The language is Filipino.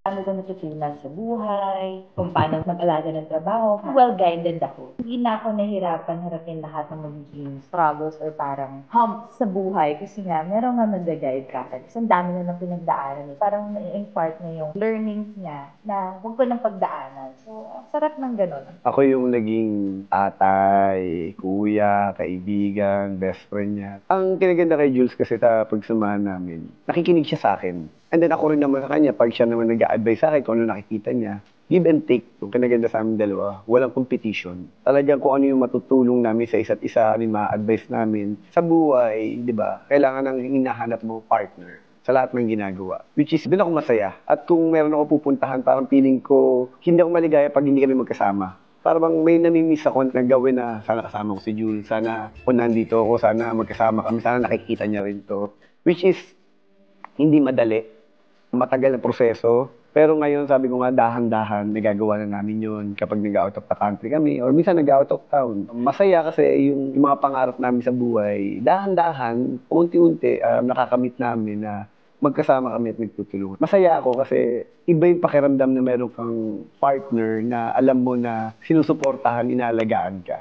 Paano ko natutunan sa buhay, kung paano mag-alaga ng trabaho, well-guided ako. Hindi na ako nahirapan harapin lahat ng magiging struggles or parang humps sa buhay kasi nga, meron nga mag-guide ka. Kasi ang dami na ng pinagdaanan. Parang na-impart na yung learnings niya na huwag ko nang pagdaanan. So, ang sarap ng ganun. Ako yung naging tatay, kuya, kaibigan, best friend niya. Ang kinaganda kay Jules kasi sa pagsamahan namin, nakikinig siya sa akin. And then ako rin naman sa kanya, pag siya naman nag-a-advise sa akin kung ano nakikita niya, give and take. Yung kinaganda sa amin dalawa, walang competition. Talagang kung ano yung matutulong namin sa isa't isa, ano yung ma-advise namin. Sa buhay, di ba, kailangan ng hinahanap mo partner sa lahat ng ginagawa. Which is, doon ako masaya. At kung meron ako pupuntahan, parang feeling ko, hindi ako maligaya pag hindi kami magkasama. Parang may namimiss ako na gawin na sana kasama ko si Jules, sana kung nandito ako, sana magkasama kami, sana nakikita niya rin to. Which is, hindi madali. Matagal na proseso. Pero ngayon, sabi ko nga, dahan-dahan, nagagawa na namin yun kapag nag-out of the country kami or minsan nag-out of town. Masaya kasi yung mga pangarap namin sa buhay, dahan-dahan, unti-unti, nakakamit namin na magkasama kami at nagtutulungan. Masaya ako kasi iba yung pakiramdam na meron kang partner na alam mo na sinusuportahan, inaalagaan ka.